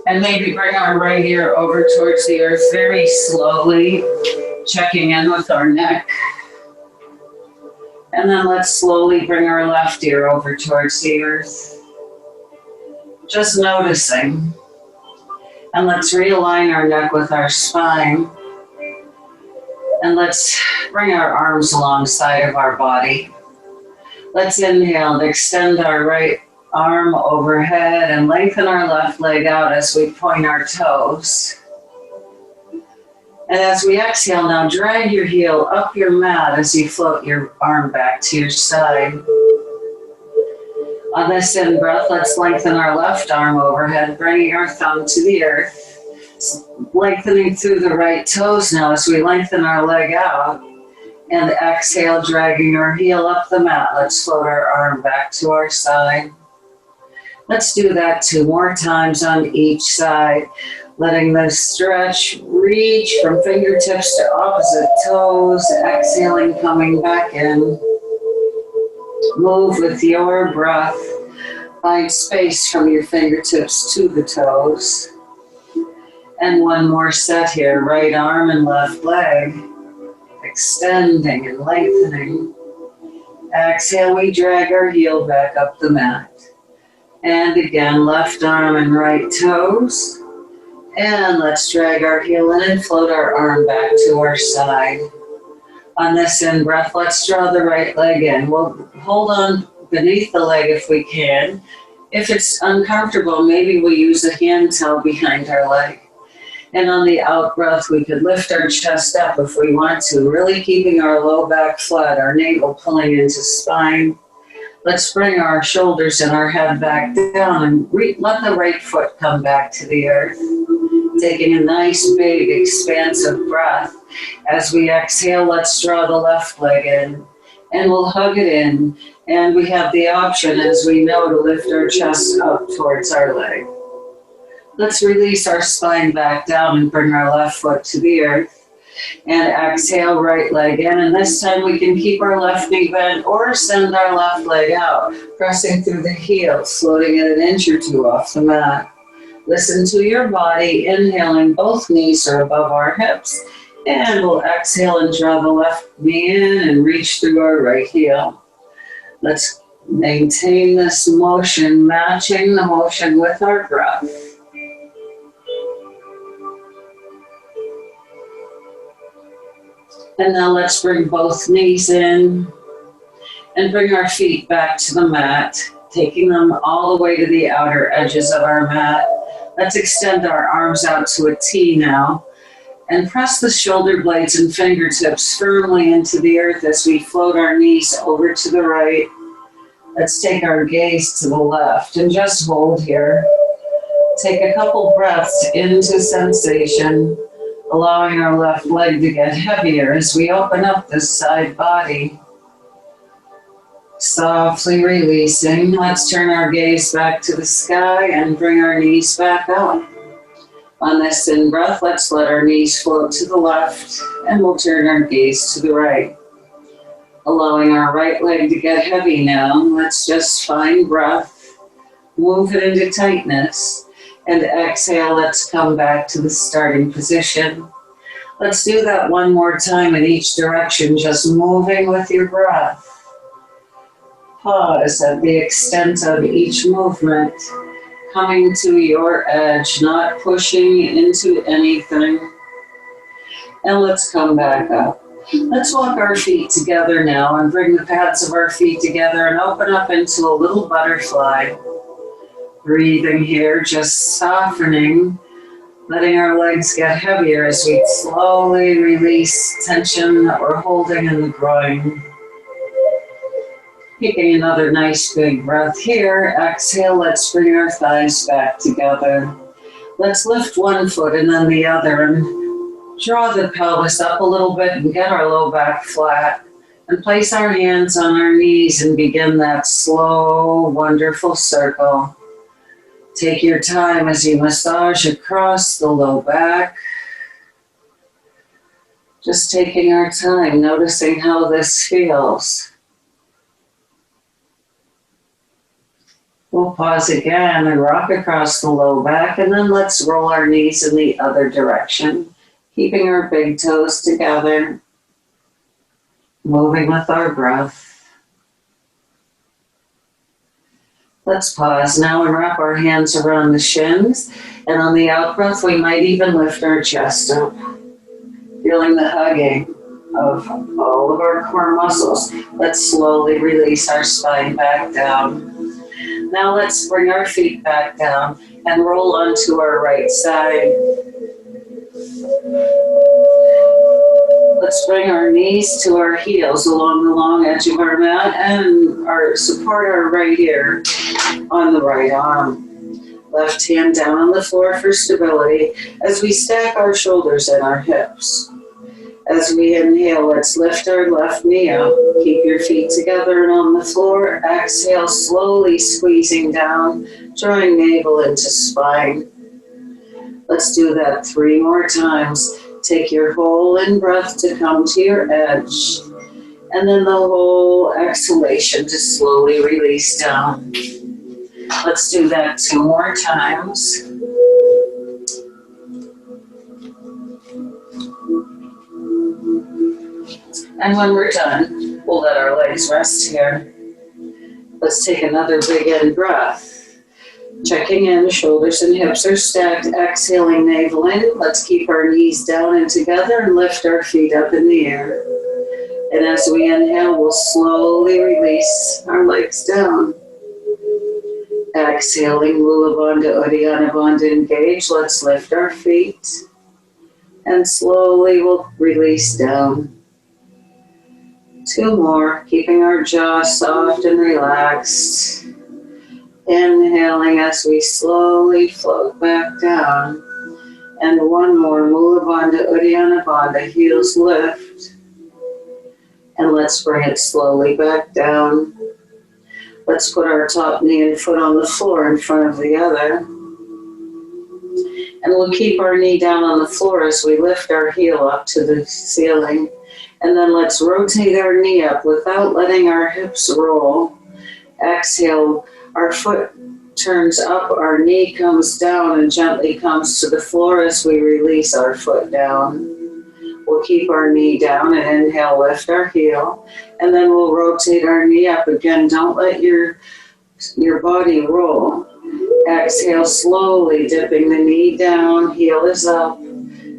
And maybe bring our right ear over towards the earth very slowly, checking in with our neck. And then let's slowly bring our left ear over towards the earth. Just noticing. And let's realign our neck with our spine. And let's bring our arms alongside of our body. Let's inhale and extend our right arm overhead and lengthen our left leg out as we point our toes. And as we exhale, now drag your heel up your mat as you float your arm back to your side. On this in breath, let's lengthen our left arm overhead, bringing our thumb to the earth. Lengthening through the right toes now as we lengthen our leg out. And exhale, dragging our heel up the mat. Let's float our arm back to our side. Let's do that 2 more times on each side. Letting the stretch reach from fingertips to opposite toes. Exhaling, coming back in. Move with your breath. Find space from your fingertips to the toes. And 1 more set here. Right arm and left leg. Extending and lengthening. Exhale, we drag our heel back up the mat. And again, left arm and right toes. And let's drag our heel in and float our arm back to our side. On this in-breath, let's draw the right leg in. We'll hold on beneath the leg if we can. If it's uncomfortable, maybe we'll use a hand towel behind our leg. And on the out-breath, we could lift our chest up if we want to, really keeping our low back flat, our navel pulling into spine. Let's bring our shoulders and our head back down and let the right foot come back to the earth. Taking a nice, big, expansive breath. As we exhale, let's draw the left leg in. And we'll hug it in. And we have the option, as we know, to lift our chest up towards our leg. Let's release our spine back down and bring our left foot to the earth. And exhale, right leg in. And this time we can keep our left knee bent or send our left leg out, pressing through the heels, floating at 1 inch or 2 off the mat. Listen to your body, inhaling, both knees are above our hips. And we'll exhale and draw the left knee in and reach through our right heel. Let's maintain this motion, matching the motion with our breath. And now let's bring both knees in and bring our feet back to the mat, taking them all the way to the outer edges of our mat. Let's extend our arms out to a T now and press the shoulder blades and fingertips firmly into the earth as we float our knees over to the right. Let's take our gaze to the left and just hold here. Take a couple breaths into sensation, allowing our left leg to get heavier as we open up this side body. Softly releasing. Let's turn our gaze back to the sky and bring our knees back up. On this in-breath, let's let our knees float to the left and we'll turn our gaze to the right. Allowing our right leg to get heavy now. Let's just find breath, move it into tightness. And exhale, let's come back to the starting position. Let's do that 1 more time in each direction, just moving with your breath. Pause at the extent of each movement, coming to your edge, not pushing into anything. And let's come back up. Let's walk our feet together now and bring the pads of our feet together and open up into a little butterfly. Breathing here, just softening, letting our legs get heavier as we slowly release tension that we're holding in the groin. Taking another nice big breath here. Exhale, let's bring our thighs back together. Let's lift one foot and then the other and draw the pelvis up a little bit and get our low back flat. And place our hands on our knees and begin that slow, wonderful circle. Take your time as you massage across the low back. Just taking our time, noticing how this feels. We'll pause again and rock across the low back, and then let's roll our knees in the other direction, keeping our big toes together, moving with our breath. Let's pause now and wrap our hands around the shins, and on the out breath, we might even lift our chest up, feeling the hugging of all of our core muscles. Let's slowly release our spine back down. Now let's bring our feet back down and roll onto our right side. Let's bring our knees to our heels along the long edge of our mat and support our right ear on the right arm. Left hand down on the floor for stability as we stack our shoulders and our hips. As we inhale, let's lift our left knee up. Keep your feet together and on the floor. Exhale, slowly squeezing down, drawing navel into spine. Let's do that 3 more times. Take your whole in-breath to come to your edge, and then the whole exhalation to slowly release down. Let's do that 2 more times. And when we're done, we'll let our legs rest here. Let's take another big in breath. Checking in, shoulders and hips are stacked, exhaling navel in. Let's keep our knees down and together and lift our feet up in the air. And as we inhale, we'll slowly release our legs down. Exhaling, Mula Bandha, Uddiyana Bandha, engage. Let's lift our feet. And slowly we'll release down. 2 more, keeping our jaw soft and relaxed. Inhaling as we slowly float back down. And 1 more, Mula Bandha, Uddiyana Bandha, heels lift. And let's bring it slowly back down. Let's put our top knee and foot on the floor in front of the other. And we'll keep our knee down on the floor as we lift our heel up to the ceiling. And then let's rotate our knee up without letting our hips roll. Exhale, our foot turns up, our knee comes down and gently comes to the floor as we release our foot down. We'll keep our knee down and inhale, lift our heel. And then we'll rotate our knee up again. Don't let your body roll. Exhale, slowly dipping the knee down, heel is up.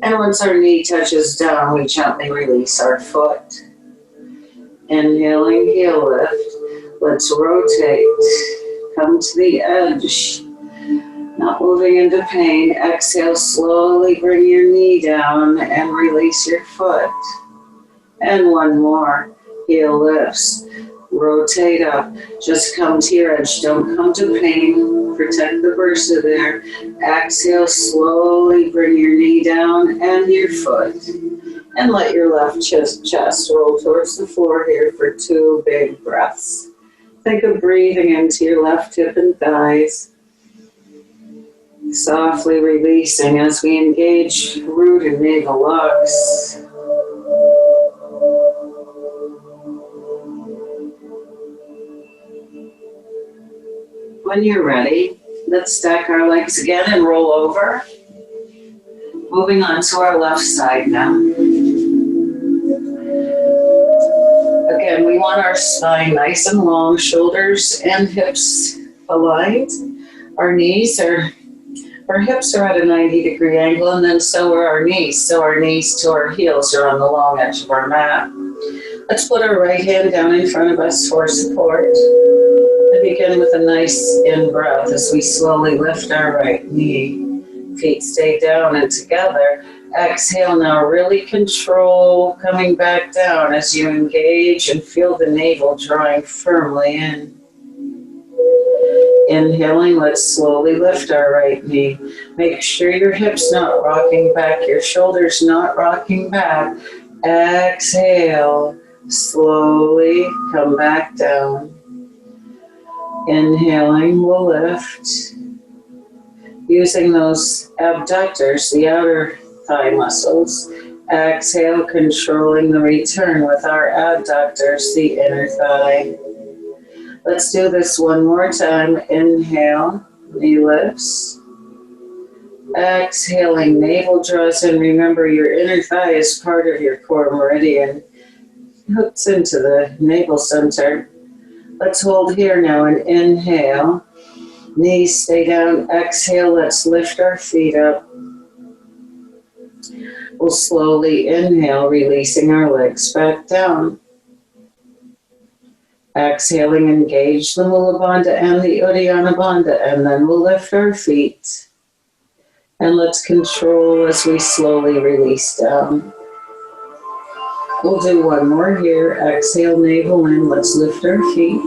And once our knee touches down, we gently release our foot. Inhaling, heel lift. Let's rotate. Come to the edge. Not moving into pain. Exhale, slowly bring your knee down and release your foot. And 1 more. Heel lifts. Rotate up. Just come to your edge. Don't come to pain. Protect the bursa there. Exhale, slowly bring your knee down and your foot. And let your left chest roll towards the floor here for 2 big breaths. Think of breathing into your left hip and thighs. Softly releasing as we engage root and navel locks. When you're ready, let's stack our legs again and roll over. Moving on to our left side now. Again, we want our spine nice and long, shoulders and hips aligned. Our hips are at a 90-degree angle, and then so are our knees. So our knees to our heels are on the long edge of our mat. Let's put our right hand down in front of us for support. And begin with a nice in-breath as we slowly lift our right knee. Feet stay down and together. Exhale now, really control coming back down as you engage and feel the navel drawing firmly in. Inhaling, let's slowly lift our right knee. Make sure your hips not rocking back, your shoulders not rocking back. Exhale, slowly come back down. Inhaling, we'll lift. Using those abductors, the outer thigh muscles. Exhale, controlling the return with our adductors, the inner thigh. Let's do this one more time. Inhale, knee lifts. Exhaling, navel draws in. Remember, your inner thigh is part of your core meridian. Hooks into the navel center. Let's hold here now and inhale. Knees stay down. Exhale, let's lift our feet up. We'll slowly inhale, releasing our legs back down. Exhaling, engage the Mula Bandha and the Uddiyana Bandha, and then we'll lift our feet. And let's control as we slowly release down. We'll do one more here. Exhale, navel in. Let's lift our feet.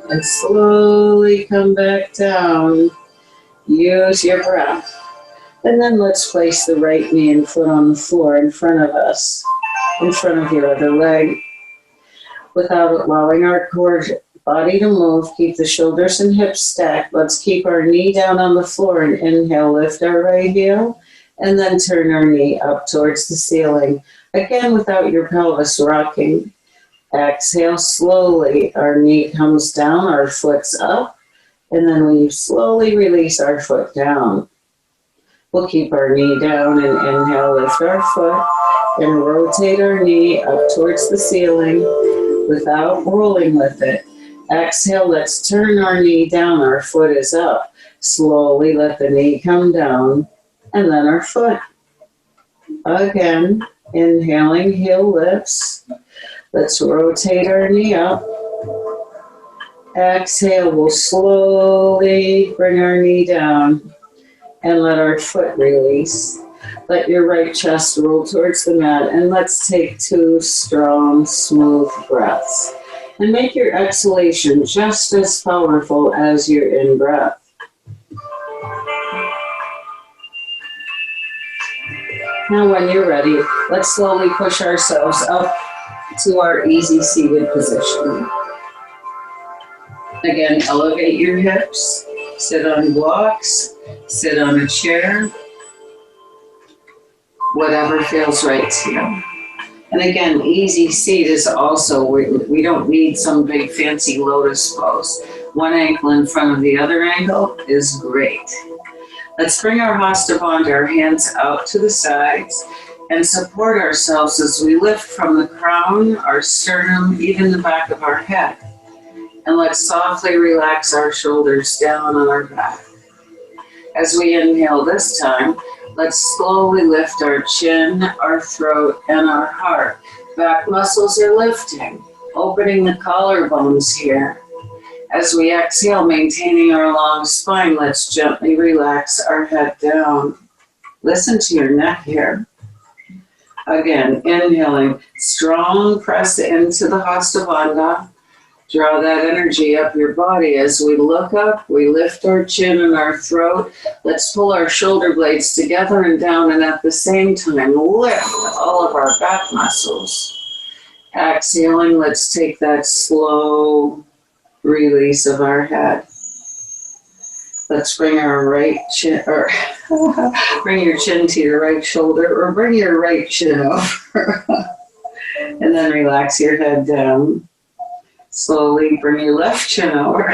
And slowly come back down. Use your breath. And then let's place the right knee and foot on the floor in front of us, in front of your other leg. Without allowing our core body to move, keep the shoulders and hips stacked. Let's keep our knee down on the floor and inhale, lift our right heel, and then turn our knee up towards the ceiling. Again, without your pelvis rocking. Exhale slowly. Our knee comes down, our foot's up, and then we slowly release our foot down. We'll keep our knee down and inhale, lift our foot, and rotate our knee up towards the ceiling without rolling with it. Exhale, let's turn our knee down, our foot is up. Slowly let the knee come down, and then our foot. Again, inhaling, heel lifts. Let's rotate our knee up. Exhale, we'll slowly bring our knee down and let our foot release. Let your right chest roll towards the mat, and let's take 2 strong, smooth breaths. And make your exhalation just as powerful as your in-breath. Now when you're ready, let's slowly push ourselves up to our easy seated position. Again, elevate your hips, sit on blocks, sit on a chair, whatever feels right to you. And again, easy seat is also, we don't need some big fancy lotus pose. One ankle in front of the other ankle is great. Let's bring our Hasta Bandha, our hands out to the sides, and support ourselves as we lift from the crown, our sternum, even the back of our head. And let's softly relax our shoulders down on our back. As we inhale this time, let's slowly lift our chin, our throat, and our heart. Back muscles are lifting, opening the collarbones here. As we exhale, maintaining our long spine, let's gently relax our head down. Listen to your neck here. Again, inhaling, strong press into the Hasta Bandha. Draw that energy up your body. As we look up, we lift our chin and our throat. Let's pull our shoulder blades together and down, and at the same time, lift all of our back muscles. Exhaling, let's take that slow release of our head. Let's bring our right chin, or bring your chin to your right shoulder, or bring your right chin over. And then relax your head down. Slowly bring your left chin over.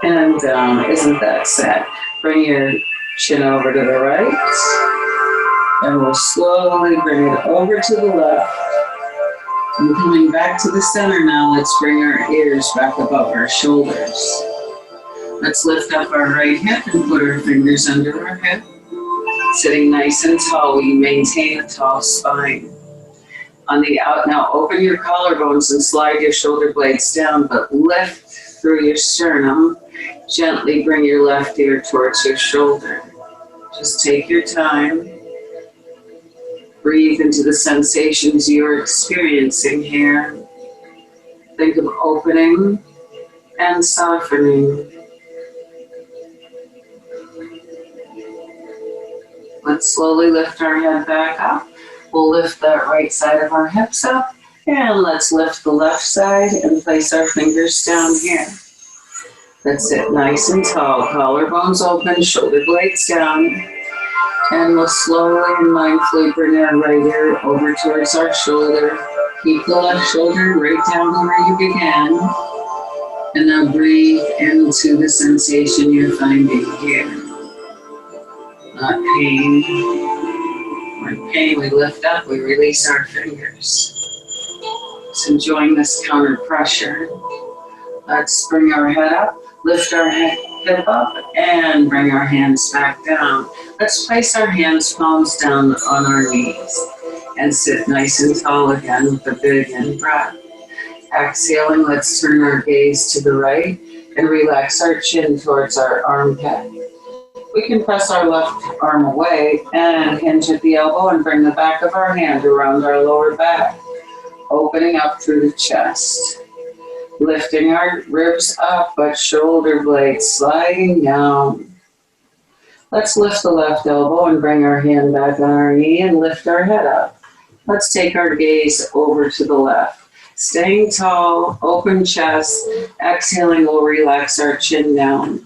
And down. Isn't that sad? Bring your chin over to the right. And we'll slowly bring it over to the left. And coming back to the center now, let's bring our ears back above our shoulders. Let's lift up our right hip and put our fingers under our hip. Sitting nice and tall, we maintain a tall spine. On the out, now open your collarbones and slide your shoulder blades down, but lift through your sternum. Gently bring your left ear towards your shoulder. Just take your time. Breathe into the sensations you're experiencing here. Think of opening and softening. Let's slowly lift our head back up. We'll lift that right side of our hips up, and let's lift the left side and place our fingers down here. Let's sit nice and tall, collarbones open, shoulder blades down, and we'll slowly and mindfully bring our right ear over towards our shoulder, Keep the left shoulder right down where you began. And now breathe into the sensation you're finding here. Not pain. When pain, we lift up, we release our fingers. Just enjoying this counter pressure. Let's bring our head up, lift our hip up, and bring our hands back down. Let's place our hands palms down on our knees and sit nice and tall again with a big in-breath. Exhaling, let's turn our gaze to the right and relax our chin towards our armpit. We can press our left arm away and hinge at the elbow and bring the back of our hand around our lower back, opening up through the chest. Lifting our ribs up, but shoulder blades sliding down. Let's lift the left elbow and bring our hand back on our knee and lift our head up. Let's take our gaze over to the left. Staying tall, open chest. Exhaling, we'll relax our chin down.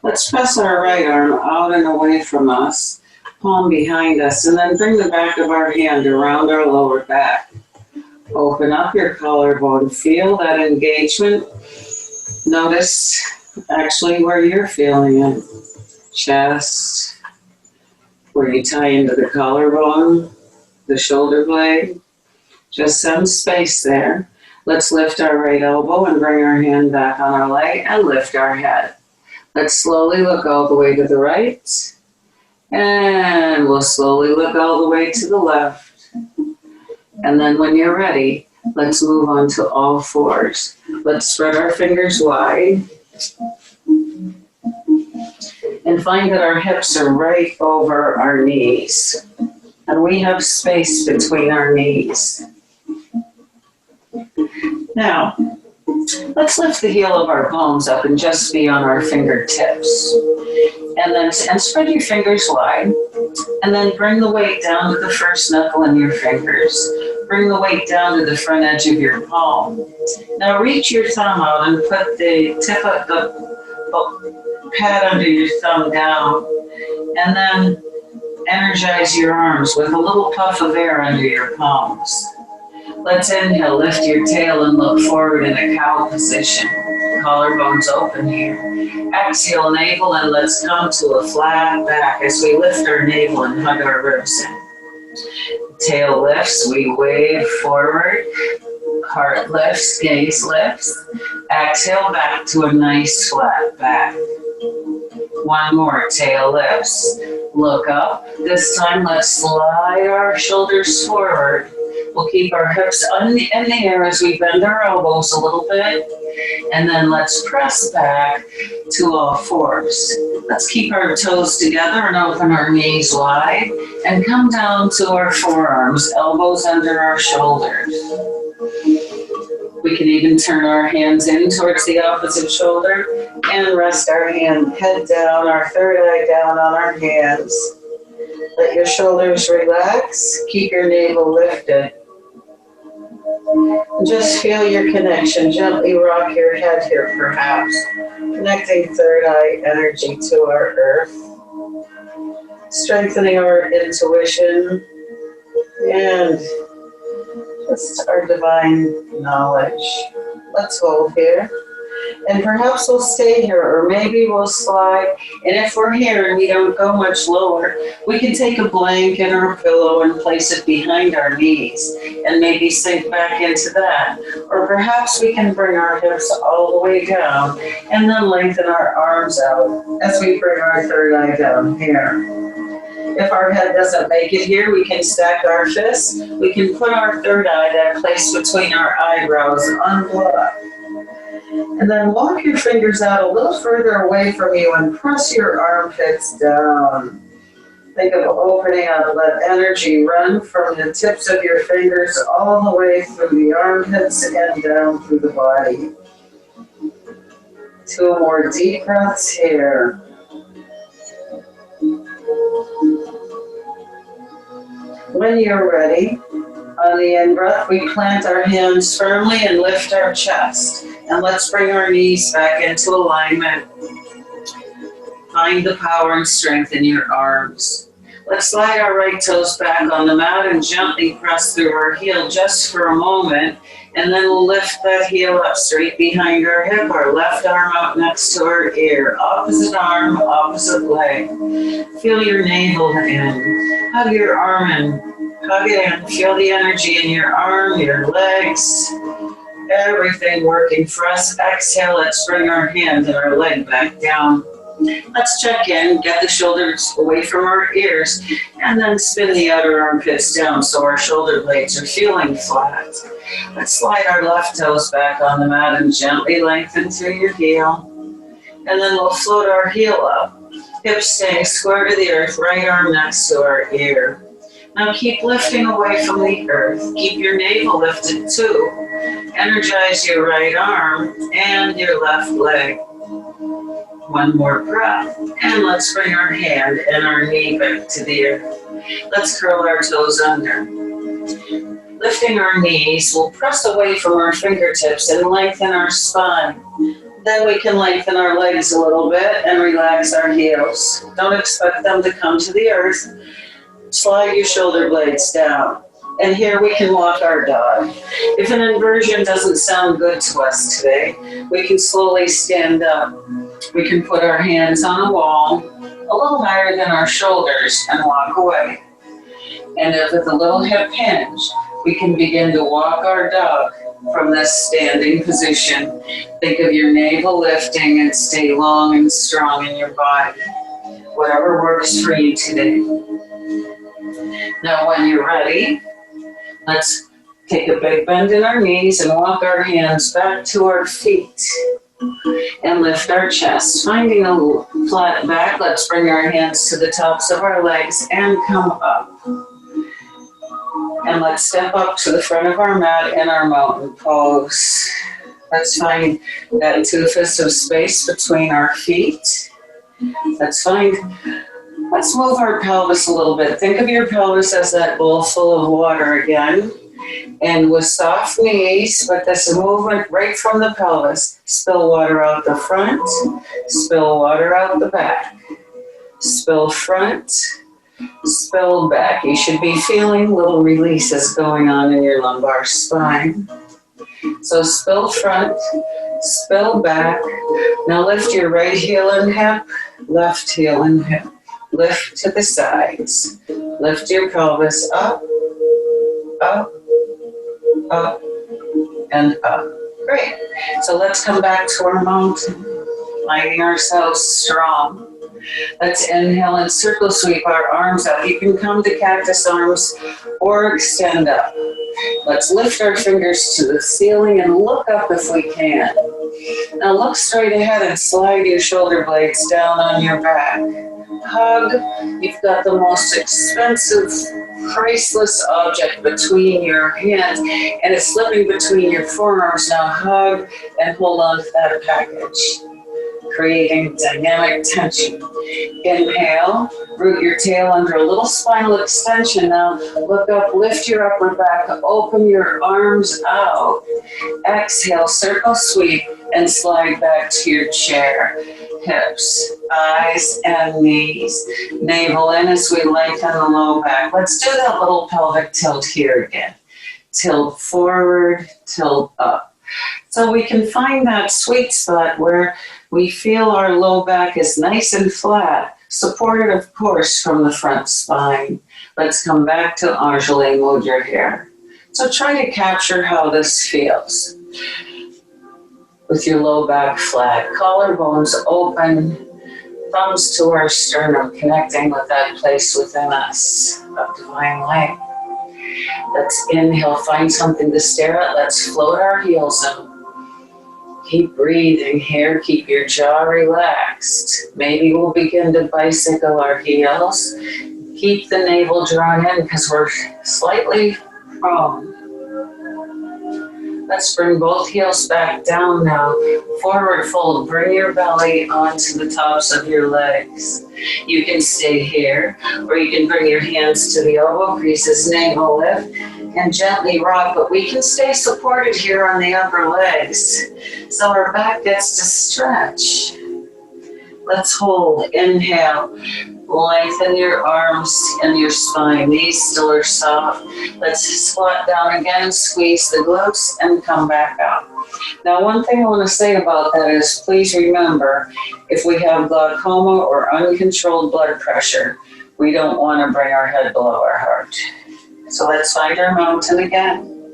Let's press our right arm out and away from us, palm behind us, and then bring the back of our hand around our lower back. Open up your collarbone. Feel that engagement. Notice actually where you're feeling it. Chest, where you tie into the collarbone, the shoulder blade. Just some space there. Let's lift our right elbow and bring our hand back on our leg and lift our head. Let's slowly look all the way to the right. And we'll slowly look all the way to the left. And then when you're ready, let's move on to all fours. Let's spread our fingers wide. And find that our hips are right over our knees. And we have space between our knees. Now, let's lift the heel of our palms up and just be on our fingertips. And spread your fingers wide. And then bring the weight down to the first knuckle in your fingers. Bring the weight down to the front edge of your palm. Now reach your thumb out and put the tip of the pad under your thumb down. And then energize your arms with a little puff of air under your palms. Let's inhale, lift your tail and look forward in a cow position. Collarbones open here. Exhale, navel, and let's come to a flat back as we lift our navel and hug our ribs in. Tail lifts, we wave forward. Heart lifts, gaze lifts. Exhale, back to a nice flat back. One more, tail lifts. Look up. This time, let's slide our shoulders forward. We'll keep our hips in the air as we bend our elbows a little bit. And then let's press back to all fours. Let's keep our toes together and open our knees wide. And come down to our forearms, elbows under our shoulders. We can even turn our hands in towards the opposite shoulder and rest our head down, our third eye down on our hands. Let your shoulders relax. Keep your navel lifted. Just feel your connection. Gently rock your head here, perhaps. Connecting third eye energy to our earth. Strengthening our intuition and just our divine knowledge. Let's hold here. And perhaps we'll stay here, or maybe we'll slide. And if we're here and we don't go much lower, we can take a blanket or a pillow and place it behind our knees and maybe sink back into that. Or perhaps we can bring our hips all the way down and then lengthen our arms out as we bring our third eye down here. If our head doesn't make it here, we can stack our fists. We can put our third eye, that place between our eyebrows, unblocked. And then walk your fingers out a little further away from you and press your armpits down. Think of opening up, let energy run from the tips of your fingers all the way through the armpits and down through the body. 2 more deep breaths here. When you're ready, on the in-breath, we plant our hands firmly and lift our chest. And let's bring our knees back into alignment. Find the power and strength in your arms. Let's slide our right toes back on the mat and gently press through our heel just for a moment. And then we'll lift that heel up straight behind our hip, our left arm up next to our ear. Opposite arm, opposite leg. Feel your navel in. Hug your arm in. Hug it in. Feel the energy in your arm, your legs. Everything working for us. Exhale, let's bring our hand and our leg back down. Let's check in, get the shoulders away from our ears, and then spin the outer armpits down so our shoulder blades are feeling flat. Let's slide our left toes back on the mat and gently lengthen through your heel. And then we'll float our heel up, hips staying square to the earth, right arm next to our ear. Now keep lifting away from the earth. Keep your navel lifted too. Energize your right arm and your left leg. One more breath, and let's bring our hand and our knee back to the earth. Let's curl our toes under. Lifting our knees, we'll press away from our fingertips and lengthen our spine. Then we can lengthen our legs a little bit and relax our heels. Don't expect them to come to the earth. Slide your shoulder blades down. And here we can walk our dog. If an inversion doesn't sound good to us today, we can slowly stand up. We can put our hands on a wall, a little higher than our shoulders, and walk away. And with a little hip hinge, we can begin to walk our dog from this standing position. Think of your navel lifting and stay long and strong in your body. Whatever works for you today. Now when you're ready, let's take a big bend in our knees and walk our hands back to our feet. And lift our chest. Finding a flat back, let's bring our hands to the tops of our legs and come up. And let's step up to the front of our mat in our mountain pose. Let's find that 2 fists of space between our feet. Let's move our pelvis a little bit. Think of your pelvis as that bowl full of water again. And with soft knees, but this movement right from the pelvis, spill water out the front, spill water out the back, spill front, spill back. You should be feeling little releases going on in your lumbar spine. So spill front, spill back. Now lift your right heel and hip, left heel and hip. Lift to the sides. Lift your pelvis up, up, up, and up. Great. So let's come back to our mountain, finding ourselves strong. Let's inhale and circle sweep our arms up. You can come to cactus arms or extend up. Let's lift our fingers to the ceiling and look up if we can. Now look straight ahead and slide your shoulder blades down on your back. Hug. You've got the most expensive, priceless object between your hands, and it's slipping between your forearms. Now hug and hold on to that package, creating dynamic tension. Inhale, root your tail under a little spinal extension. Now look up, lift your upper back, open your arms out. Exhale, circle sweep, and slide back to your chair. Hips, eyes, and knees. Navel in as we lengthen the low back. Let's do that little pelvic tilt here again. Tilt forward, tilt up. So we can find that sweet spot where we feel our low back is nice and flat, supported, of course, from the front spine. Let's come back to Anjali Mudra here. So try to capture how this feels. With your low back flat, collarbones open, thumbs to our sternum, connecting with that place within us of divine light. Let's inhale, find something to stare at. Let's float our heels in. Keep breathing here, keep your jaw relaxed. Maybe we'll begin to bicycle our heels. Keep the navel drawn in because we're slightly prone. Let's bring both heels back down now. Forward fold, bring your belly onto the tops of your legs. You can stay here, or you can bring your hands to the elbow creases, navel lift, and gently rock, but we can stay supported here on the upper legs, so our back gets to stretch. Let's hold, inhale. Lengthen your arms and your spine. Knees still are soft. Let's squat down again, squeeze the glutes, and come back up. Now, one thing I want to say about that is please remember, if we have glaucoma or uncontrolled blood pressure, we don't want to bring our head below our heart. So let's find our mountain again.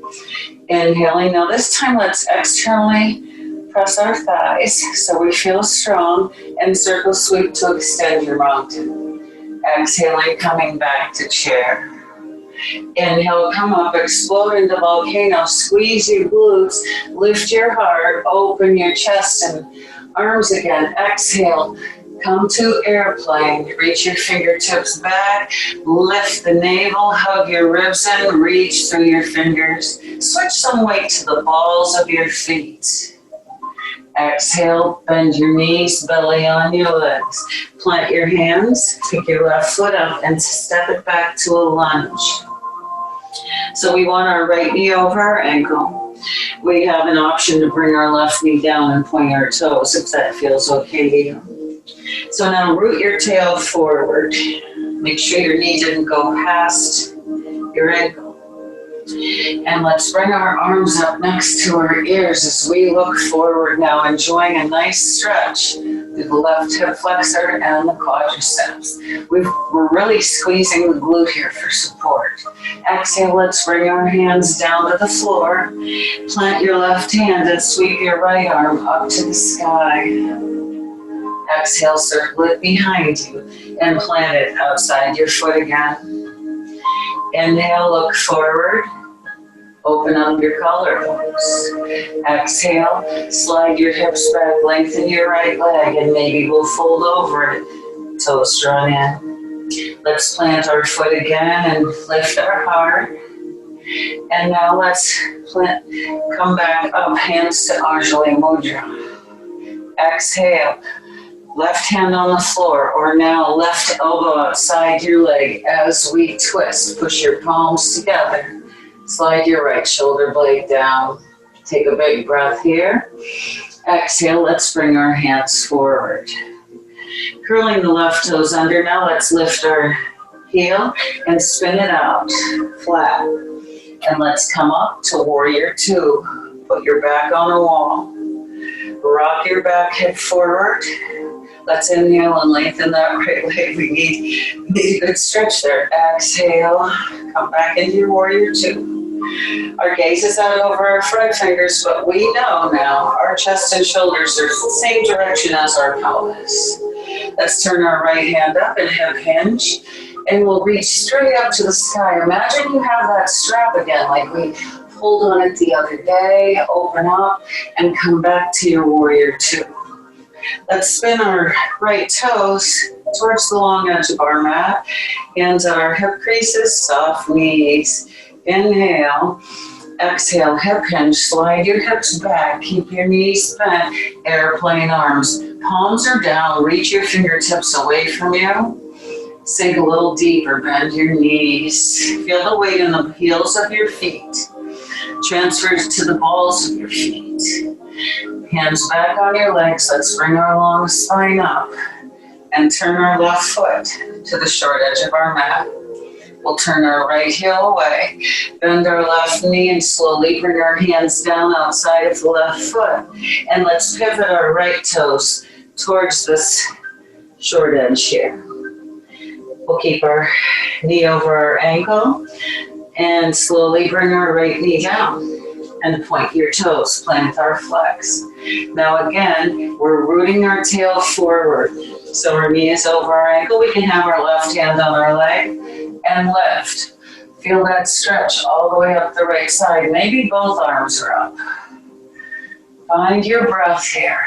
Inhaling. Now this time let's externally press our thighs so we feel strong, and circle sweep to extend your mountain. Exhaling, coming back to chair. Inhale, come up, explode into volcano, squeeze your glutes, lift your heart, open your chest and arms again. Exhale, come to airplane, reach your fingertips back, lift the navel, hug your ribs in, reach through your fingers. Switch some weight to the balls of your feet. Exhale, bend your knees, belly on your legs. Plant your hands, pick your left foot up and step it back to a lunge. So we want our right knee over our ankle. We have an option to bring our left knee down and point our toes if that feels okay to you. So now root your tail forward. Make sure your knee didn't go past your ankle. And let's bring our arms up next to our ears as we look forward now, enjoying a nice stretch through the left hip flexor and the quadriceps. We're really squeezing the glute here for support. Exhale, let's bring our hands down to the floor. Plant your left hand and sweep your right arm up to the sky. Exhale, circle it behind you and plant it outside your foot again. Inhale, look forward. Open up your collarbones. Exhale, slide your hips back, lengthen your right leg, and maybe we'll fold over it. Toes drawn in. Let's plant our foot again and lift our heart. And now let's come back up, hands to Anjali Mudra. Exhale. Left hand on the floor, or now left elbow outside your leg as we twist. Push your palms together. Slide your right shoulder blade down. Take a big breath here. Exhale, let's bring our hands forward. Curling the left toes under, now let's lift our heel and spin it out flat. And let's come up to warrior two. Put your back on a wall. Rock your back hip forward. Let's inhale and lengthen that right leg. We need a good stretch there. Exhale, come back into your warrior two. Our gaze is out over our front fingers, but we know now our chest and shoulders are the same direction as our pelvis. Let's turn our right hand up and hip hinge, and we'll reach straight up to the sky. Imagine you have that strap again, like we pulled on it the other day. Open up and come back to your warrior two. Let's spin our right toes towards the long edge of our mat. Hands at our hip creases, soft knees. Inhale, exhale, hip hinge. Slide your hips back. Keep your knees bent. Airplane arms. Palms are down. Reach your fingertips away from you. Sink a little deeper. Bend your knees. Feel the weight in the heels of your feet. Transfer to the balls of your feet. Hands back on your legs. Let's bring our long spine up and turn our left foot to the short edge of our mat. We'll turn our right heel away, bend our left knee, and slowly bring our hands down outside of the left foot. And let's pivot our right toes towards this short edge here. We'll keep our knee over our ankle and slowly bring our right knee down and point your toes, plantar flex. Now again, we're rooting our tail forward. So our knee is over our ankle. We can have our left hand on our leg and lift. Feel that stretch all the way up the right side. Maybe both arms are up. Find your breath here.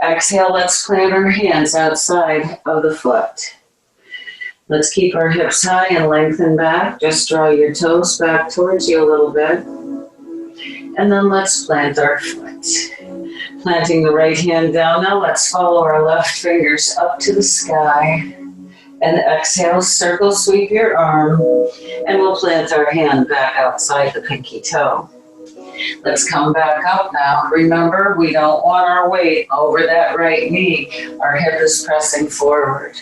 Exhale, let's plant our hands outside of the foot. Let's keep our hips high and lengthen back. Just draw your toes back towards you a little bit. And then let's plant our foot. Planting the right hand down. Now let's follow our left fingers up to the sky. And exhale, circle sweep your arm. And we'll plant our hand back outside the pinky toe. Let's come back up now. Remember, we don't want our weight over that right knee. Our hip is pressing forward.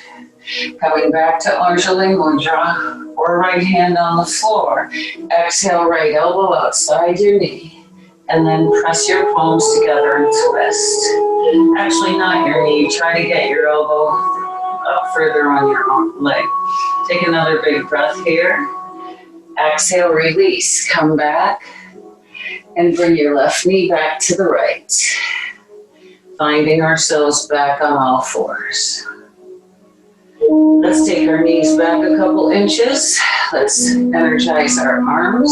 Coming back to Anjali Mudra, or right hand on the floor. Exhale, right elbow outside your knee. And then press your palms together and twist. Actually, not your knee. Try to get your elbow up further on your leg. Take another big breath here. Exhale, release. Come back and bring your left knee back to the right. Finding ourselves back on all fours. Let's take our knees back a couple inches. Let's energize our arms.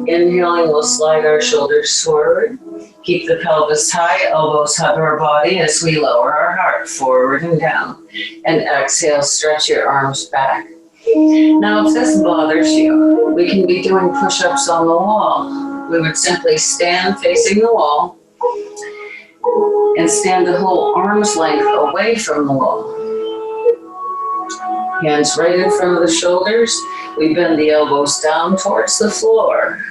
Inhaling, we'll slide our shoulders forward. Keep the pelvis high, elbows hug our body as we lower our heart forward and down. And exhale, stretch your arms back. Now, if this bothers you, we can be doing push-ups on the wall. We would simply stand facing the wall and stand a whole arm's length away from the wall. Hands right in front of the shoulders. We bend the elbows down towards the floor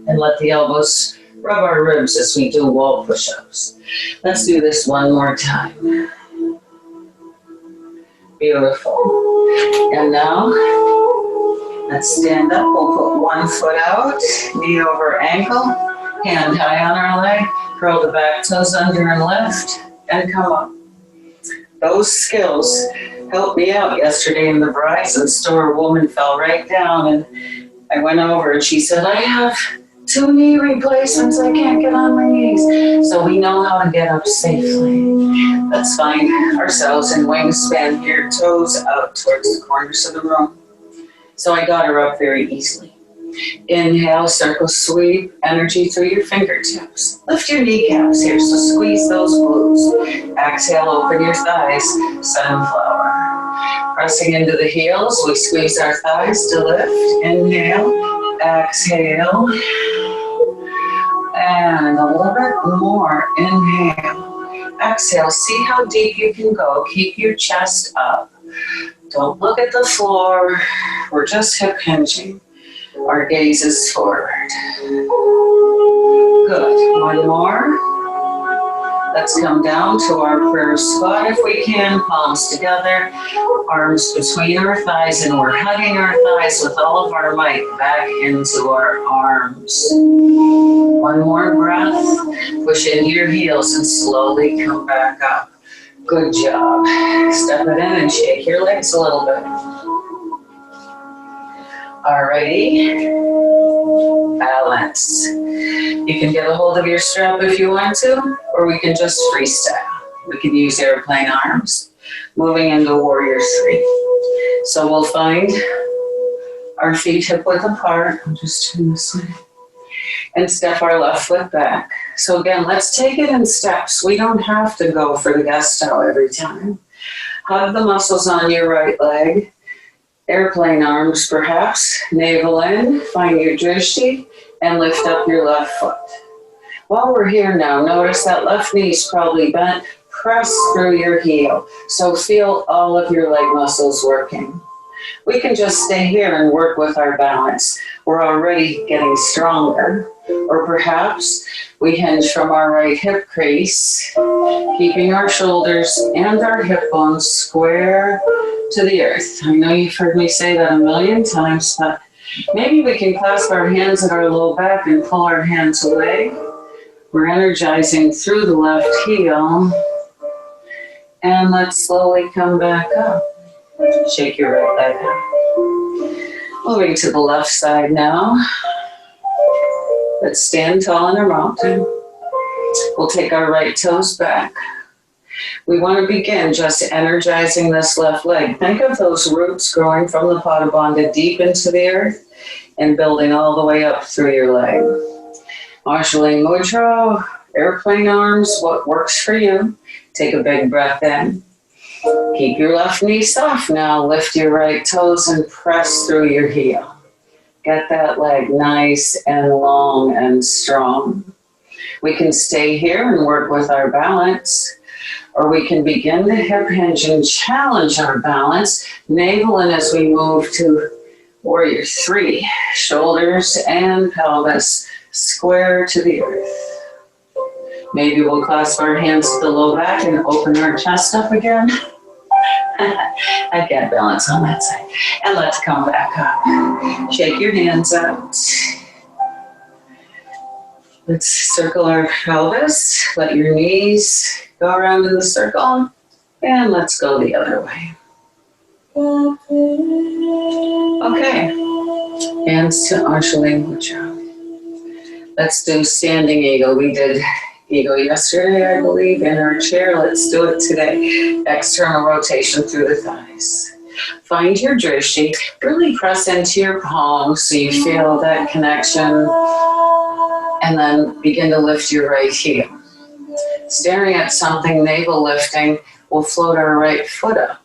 and let the elbows rub our ribs as we do wall push-ups. Let's do this one more time. Beautiful. And now, let's stand up. We'll put one foot out, knee over ankle, hand high on our leg, curl the back toes under and lift, and come up. Those skills helped me out yesterday in the Verizon store. A woman fell right down, and I went over, and she said, I have 2 knee replacements. I can't get on my knees. So we know how to get up safely. Let's find ourselves in wingspan here, toes out towards the corners of the room. So I got her up very easily. Inhale, circle sweep, energy through your fingertips. Lift your kneecaps here, so squeeze those glutes. Exhale, open your thighs, sunflower. Pressing into the heels, we squeeze our thighs to lift. Inhale, exhale. And a little bit more. Inhale. Exhale. See how deep you can go. Keep your chest up. Don't look at the floor. We're just hip hinging. Our gaze is forward. Good. One more. Let's come down to our prayer squat if we can. Palms together. Arms between our thighs, and we're hugging our thighs with all of our might back into our arms. One more breath. Push into your heels and slowly come back up. Good job. Step it in and shake your legs a little bit. Alrighty. Balance. You can get a hold of your strap if you want to, or we can just freestyle. We can use airplane arms. Moving into Warrior 3. So we'll find our feet hip width apart. I'll just turn this way. And step our left foot back. So again, let's take it in steps. We don't have to go for the gusto every time. Hug the muscles on your right leg. Airplane arms perhaps. Navel in, find your drishti, and lift up your left foot. While we're here now, notice that left knee is probably bent. Press through your heel. So feel all of your leg muscles working. We can just stay here and work with our balance. We're already getting stronger. Or perhaps we hinge from our right hip crease, keeping our shoulders and our hip bones square to the earth. I know you've heard me say that a million times, but maybe we can clasp our hands at our low back and pull our hands away. We're energizing through the left heel. And let's slowly come back up. Shake your right leg out. Moving to the left side now. Let's stand tall in a mountain. We'll take our right toes back. We want to begin just energizing this left leg. Think of those roots growing from the Pada Bandha deep into the earth and building all the way up through your leg. Anjali Mudra, airplane arms, what works for you. Take a big breath in. Keep your left knee soft now. Lift your right toes and press through your heel. Get that leg nice and long and strong. We can stay here and work with our balance, or we can begin to hip hinge and challenge our balance. Navel in as we move to Warrior 3. Shoulders and pelvis square to the earth. Maybe we'll clasp our hands to the low back and open our chest up again. I can't balance on that side. And let's come back up. Shake your hands out. Let's circle our pelvis. Let your knees go around in the circle. And let's go the other way. Okay. Hands to Anjali Mudra. Let's do standing eagle. We did eagle yesterday, I believe, in our chair. Let's do it today. External rotation through the thighs. Find your drishti. Really press into your palms so you feel that connection. And then begin to lift your right heel. Staring at something, navel lifting, we'll float our right foot up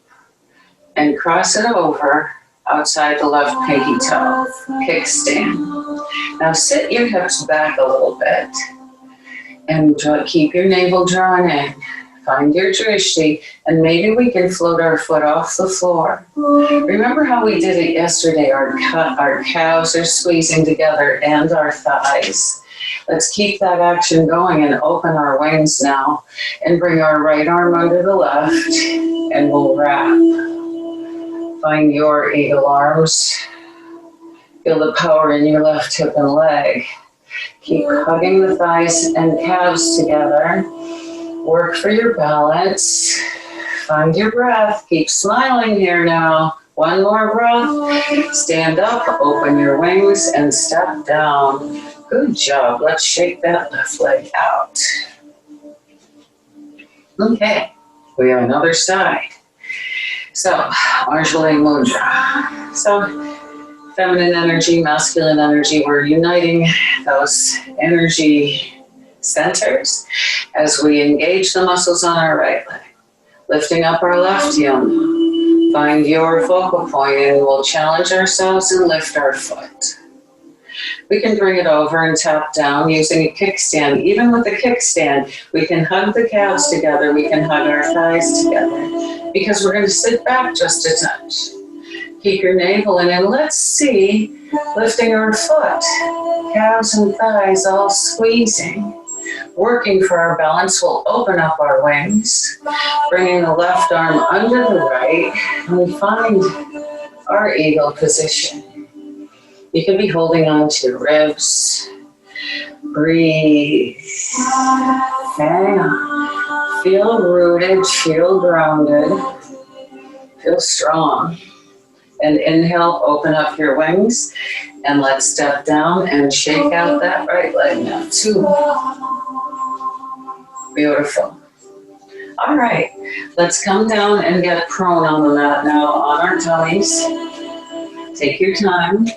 and cross it over outside the left pinky toe. Kickstand. Now sit your hips back a little bit and keep your navel drawn in. Find your drishti, and maybe we can float our foot off the floor. Remember how we did it yesterday? Our calves are squeezing together and our thighs. Let's keep that action going and open our wings now and bring our right arm under the left and we'll wrap. Find your eagle arms. Feel the power in your left hip and leg. Keep hugging the thighs and calves together. Work for your balance. Find your breath. Keep smiling here now. One more breath. Stand up, open your wings, and step down. Good job. Let's shake that left leg out. Okay, we have another side. So, Anjali Mudra. So, feminine energy, masculine energy, we're uniting those energy centers as we engage the muscles on our right leg. Lifting up our left heel. Find your focal point and we'll challenge ourselves and lift our foot. We can bring it over and tap down using a kickstand. Even with a kickstand, we can hug the calves together, we can hug our thighs together, because we're going to sit back just a touch. Keep your navel in, and let's see, lifting our foot, calves and thighs all squeezing. Working for our balance, we'll open up our wings, bringing the left arm under the right, and we find our eagle position. You can be holding on to your ribs. Breathe. Hang on. Feel rooted, feel grounded, feel strong. And inhale, open up your wings, and let's step down and shake out that right leg now. 2. Beautiful. All right, let's come down and get prone on the mat now on our tummies. Take your time.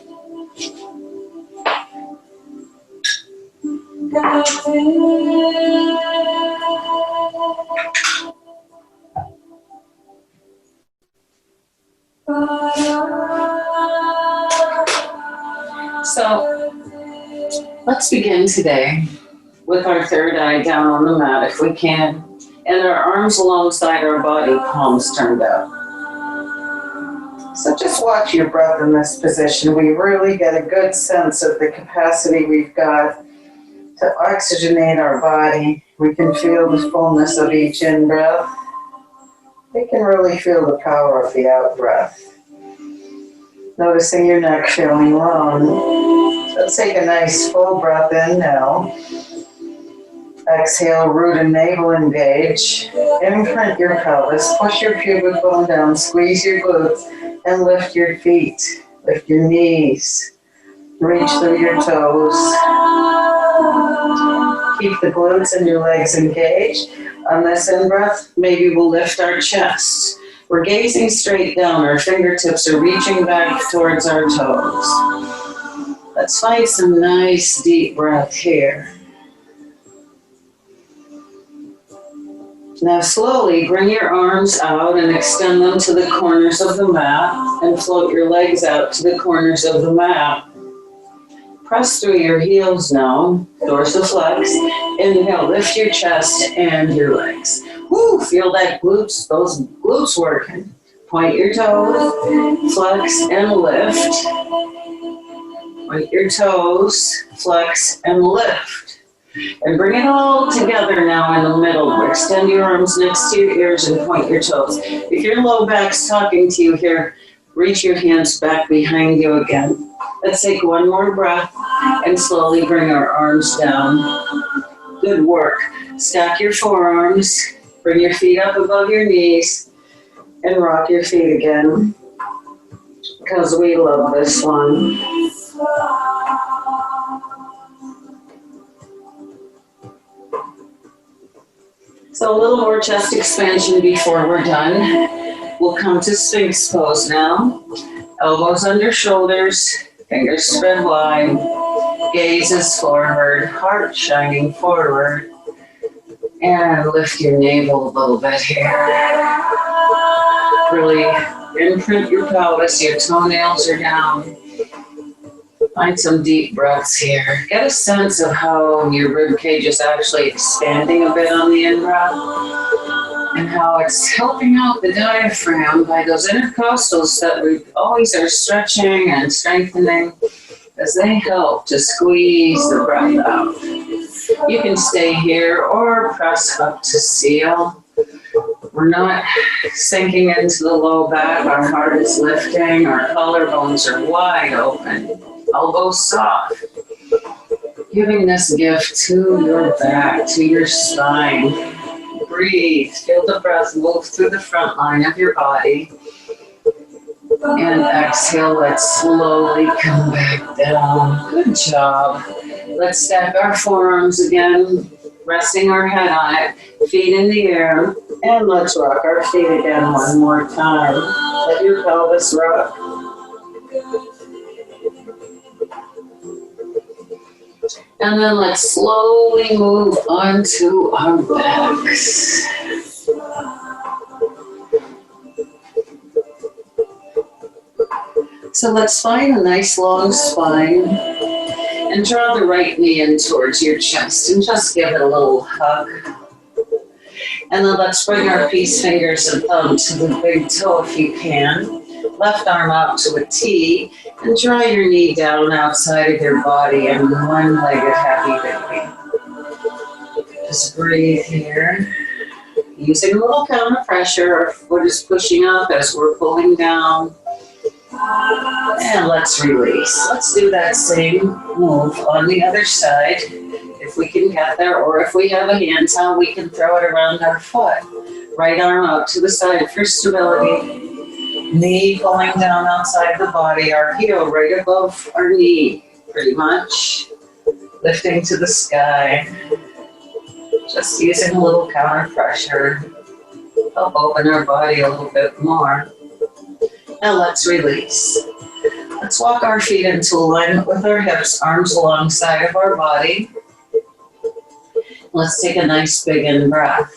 So let's begin today with our third eye down on the mat if we can, and our arms alongside our body, palms turned out. So just watch your breath in this position. We really get a good sense of the capacity we've got to oxygenate our body. We can feel the fullness of each in-breath. We can really feel the power of the out-breath. Noticing your neck feeling long. So take a nice full breath in now. Exhale, root and navel engage. Imprint your pelvis. Push your pubic bone down. Squeeze your glutes and lift your feet. Lift your knees. Reach through your toes. Keep the glutes and your legs engaged. On this in-breath, maybe we'll lift our chest. We're gazing straight down. Our fingertips are reaching back towards our toes. Let's find some nice deep breath here. Now slowly bring your arms out and extend them to the corners of the mat and float your legs out to the corners of the mat. Press through your heels now, dorsiflex. Inhale, lift your chest and your legs. Woo, feel that glutes, those glutes working. Point your toes, flex and lift. Point your toes, flex and lift. And bring it all together now in the middle. Extend your arms next to your ears and point your toes. If your low back's talking to you here, reach your hands back behind you again. Let's take one more breath and slowly bring our arms down. Good work. Stack your forearms. Bring your feet up above your knees and rock your feet again because we love this one. So a little more chest expansion before we're done. We'll come to Sphinx pose now. Elbows under shoulders, fingers spread wide, gazes forward, heart shining forward. And lift your navel a little bit here. Really imprint your pelvis, your toenails are down. Find some deep breaths here. Get a sense of how your rib cage is actually expanding a bit on the in-breath and how it's helping out the diaphragm by those intercostals that we always are stretching and strengthening as they help to squeeze the breath out. You can stay here or press up to seal. We're not sinking into the low back. Our heart is lifting. Our collarbones are wide open. Elbows soft. Giving this gift to your back, to your spine. Breathe. Feel the breath move through the front line of your body. And exhale. Let's slowly come back down. Good job. Let's stack our forearms again, resting our head on it, feet in the air, and let's rock our feet again one more time. Let your pelvis rock. And then let's slowly move onto our backs. So let's find a nice long spine and draw the right knee in towards your chest and just give it a little hug. And then let's bring our peace fingers and thumb to the big toe if you can. Left arm out to a T and draw your knee down outside of your body and one-legged happy baby. Just breathe here. Using a little counter pressure, our foot is pushing up as we're pulling down. And let's release. Let's do that same move on the other side. If we can get there, or if we have a hand towel, we can throw it around our foot. Right arm out to the side for stability. Knee pulling down outside the body, our heel right above our knee, pretty much. Lifting to the sky. Just using a little counter pressure. Help open our body a little bit more. Now let's release. Let's walk our feet into alignment with our hips, arms alongside of our body. Let's take a nice big in-breath.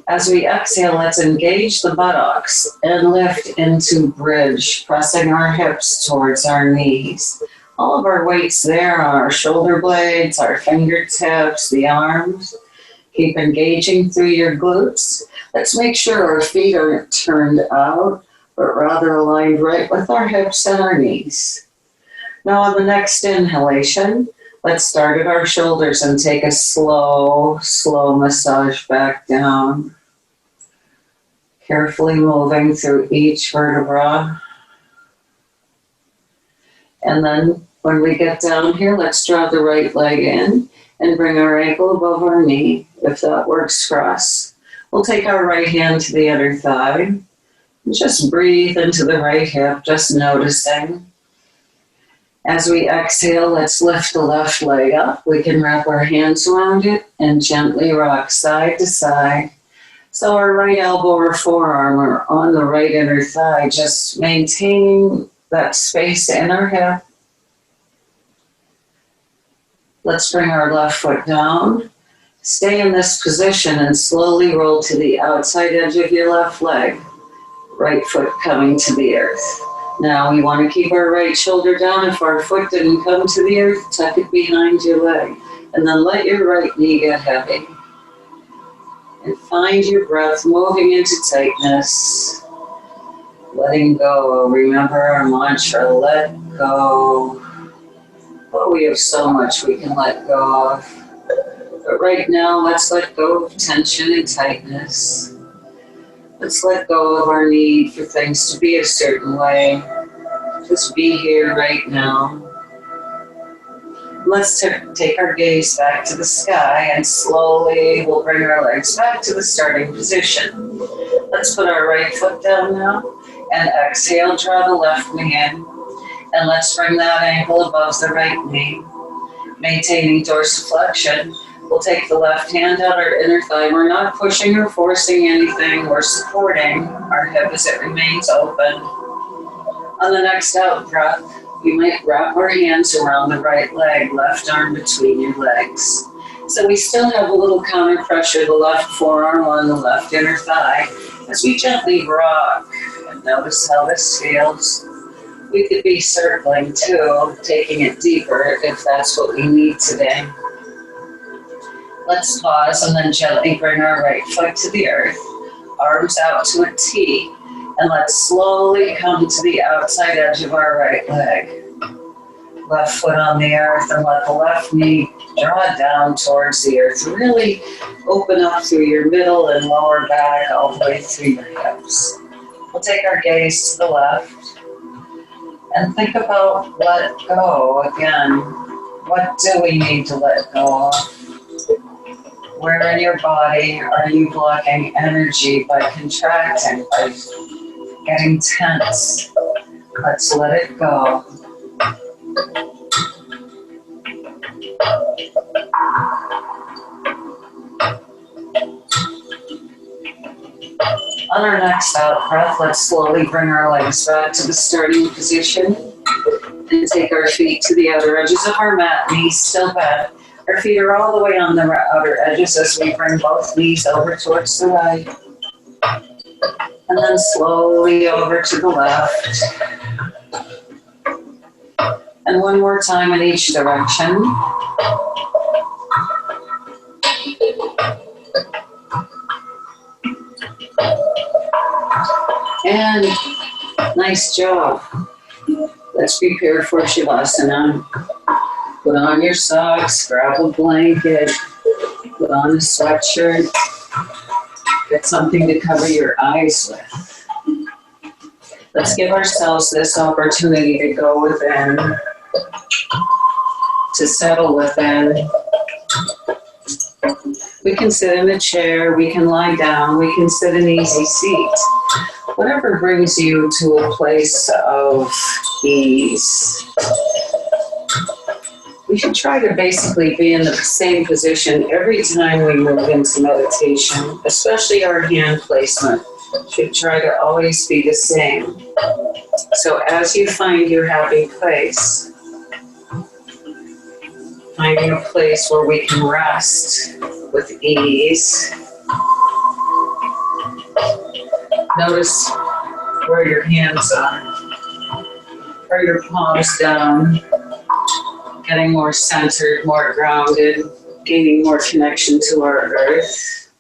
As we exhale, let's engage the buttocks and lift into bridge, pressing our hips towards our knees. All of our weights there are our shoulder blades, our fingertips, the arms. Keep engaging through your glutes. Let's make sure our feet aren't turned out, but rather aligned right with our hips and our knees. Now on the next inhalation, let's start at our shoulders and take a slow, slow massage back down. Carefully moving through each vertebra. And then when we get down here, let's draw the right leg in and bring our ankle above our knee, if that works for us. We'll take our right hand to the other thigh. Just breathe into the right hip, just noticing. As we exhale, let's lift the left leg up. We can wrap our hands around it and gently rock side to side. So our right elbow or forearm are on the right inner thigh, just maintaining that space in our hip. Let's bring our left foot down. Stay in this position and slowly roll to the outside edge of your left leg. Right foot coming to the earth. Now we want to keep our right shoulder down. If our foot didn't come to the earth, tuck it behind your leg. And then let your right knee get heavy. And find your breath moving into tightness. Letting go. Remember our mantra, let go. Oh, we have so much we can let go of. But right now, let's let go of tension and tightness. Let's let go of our need for things to be a certain way. Just be here right now. Let's take our gaze back to the sky, and slowly we'll bring our legs back to the starting position. Let's put our right foot down now, and exhale, draw the left knee in. And let's bring that ankle above the right knee. Maintaining dorsiflexion, we'll take the left hand out our inner thigh. We're not pushing or forcing anything. We're supporting our hip as it remains open. On the next out breath, we might wrap our hands around the right leg, left arm between your legs. So we still have a little counter pressure, the left forearm on the left inner thigh, as we gently rock. And notice how this feels. We could be circling too, taking it deeper if that's what we need today. Let's pause and then gently bring our right foot to the earth, arms out to a T, and let's slowly come to the outside edge of our right leg. Left foot on the earth, and let the left knee draw down towards the earth. Really open up through your middle and lower back all the way through your hips. We'll take our gaze to the left and think about let go again. What do we need to let go of? Where in your body are you blocking energy by contracting, by getting tense? Let's let it go. On our next out breath, let's slowly bring our legs back to the starting position and take our feet to the outer edges of our mat, knees still bent. Our feet are all the way on the outer edges as we bring both knees over towards the right. And then slowly over to the left. And one more time in each direction. And nice job. Let's prepare for Shavasana. Put on your socks, grab a blanket, put on a sweatshirt, get something to cover your eyes with. Let's give ourselves this opportunity to go within, to settle within. We can sit in a chair, we can lie down, we can sit in easy seat. Whatever brings you to a place of ease. We should try to basically be in the same position every time we move into meditation, especially our hand placement. Should try to always be the same. So as you find your happy place, finding a place where we can rest with ease. Notice where your hands are. Are your palms down? Getting more centered, more grounded, gaining more connection to our earth.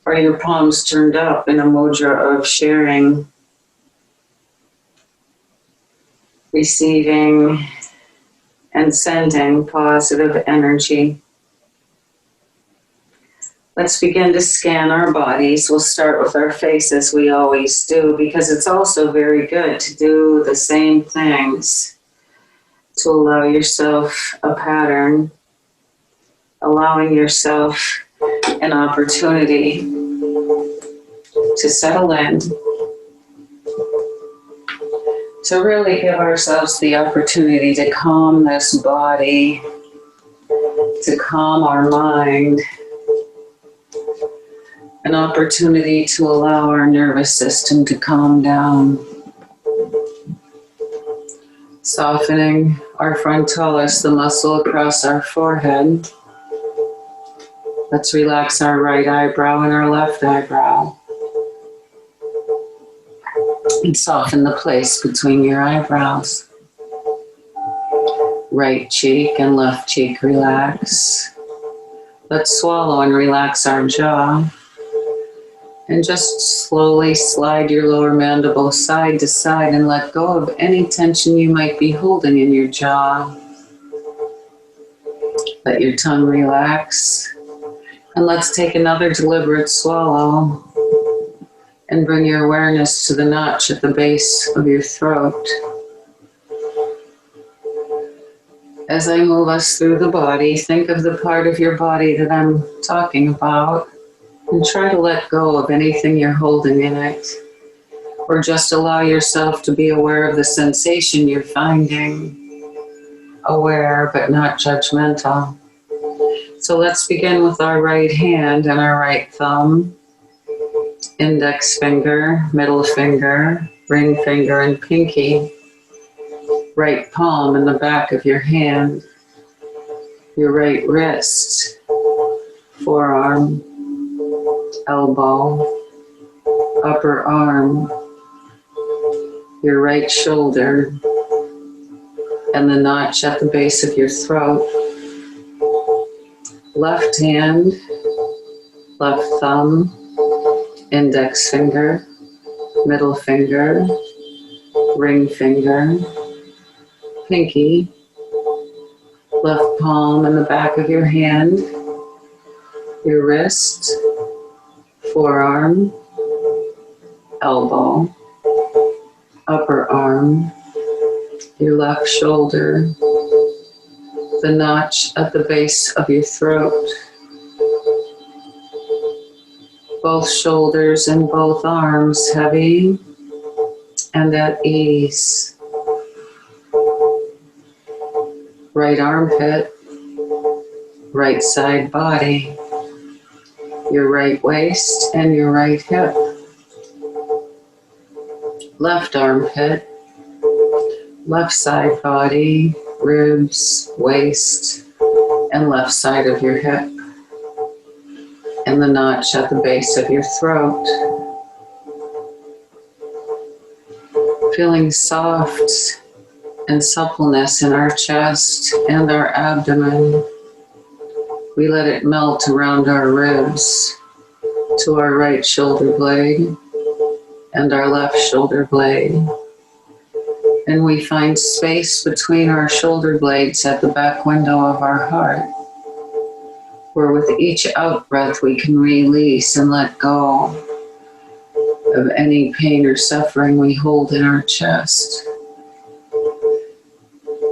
Are your palms turned up in a mudra of sharing, receiving, and sending positive energy? Let's begin to scan our bodies. We'll start with our face as we always do, because it's also very good to do the same things, to allow yourself a pattern, allowing yourself an opportunity to settle in, to really give ourselves the opportunity to calm this body, to calm our mind, an opportunity to allow our nervous system to calm down. Softening our frontalis, the muscle across our forehead. Let's relax our right eyebrow and our left eyebrow. And soften the place between your eyebrows. Right cheek and left cheek relax. Let's swallow and relax our jaw. And just slowly slide your lower mandible side to side and let go of any tension you might be holding in your jaw. Let your tongue relax. And let's take another deliberate swallow and bring your awareness to the notch at the base of your throat. As I move us through the body, think of the part of your body that I'm talking about and try to let go of anything you're holding in it, or just allow yourself to be aware of the sensation you're finding, aware but not judgmental. So let's begin with our right hand and our right thumb, index finger, middle finger, ring finger, and pinky. Right palm in the back of your hand, your right wrist, forearm, elbow, upper arm, your right shoulder, and the notch at the base of your throat. Left hand, left thumb, index finger, middle finger, ring finger, pinky, left palm in the back of your hand, your wrist, forearm, elbow, upper arm, your left shoulder, the notch at the base of your throat. Both shoulders and both arms heavy and at ease. Right armpit, right side body, your right waist and your right hip. Left armpit, left side body, ribs, waist, and left side of your hip. And the notch at the base of your throat. Feeling soft and suppleness in our chest and our abdomen. We let it melt around our ribs to our right shoulder blade and our left shoulder blade. And we find space between our shoulder blades at the back window of our heart, where with each out breath we can release and let go of any pain or suffering we hold in our chest.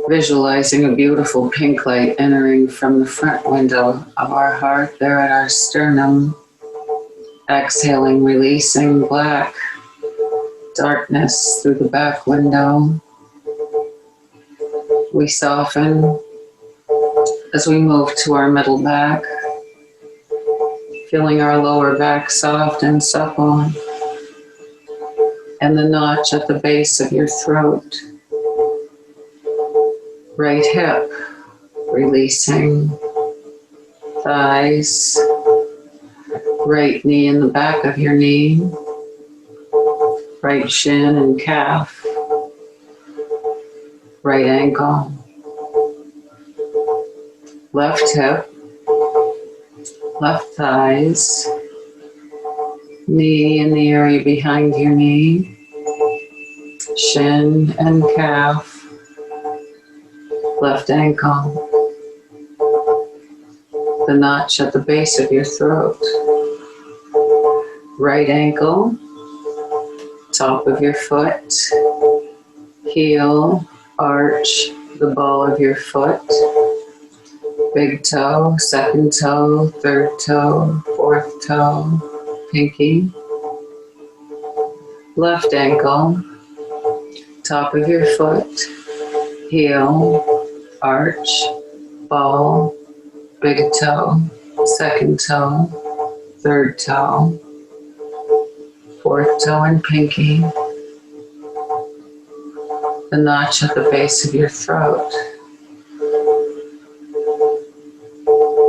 Visualizing a beautiful pink light entering from the front window of our heart there at our sternum. Exhaling, releasing black darkness through the back window. We soften as we move to our middle back, feeling our lower back soft and supple, and the notch at the base of your throat. Right hip, releasing, thighs, right knee in the back of your knee, right shin and calf, right ankle, left hip, left thighs, knee in the area behind your knee, shin and calf, left ankle, the notch at the base of your throat, right ankle, top of your foot, heel, arch, the ball of your foot, big toe, second toe, third toe, fourth toe, pinky, left ankle, top of your foot, heel, arch, ball, big toe, second toe, third toe, fourth toe and pinky, the notch at the base of your throat.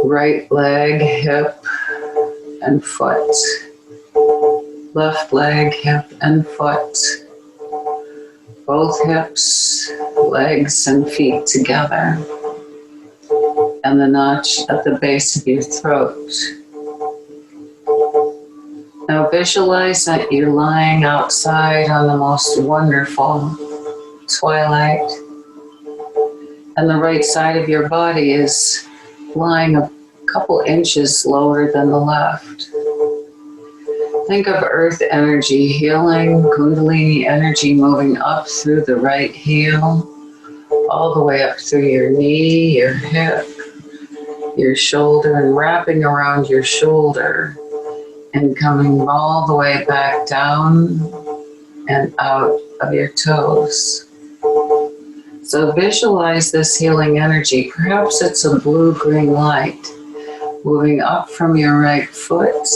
Right leg, hip, and foot. Left leg, hip, and foot. Both hips, legs, and feet together. And the notch at the base of your throat. Now visualize that you're lying outside on the most wonderful twilight, and the right side of your body is lying a couple inches lower than the left. Think of earth energy healing, Kundalini energy moving up through the right heel, all the way up through your knee, your hip, your shoulder, and wrapping around your shoulder and coming all the way back down and out of your toes. So visualize this healing energy. Perhaps it's a blue-green light moving up from your right foot,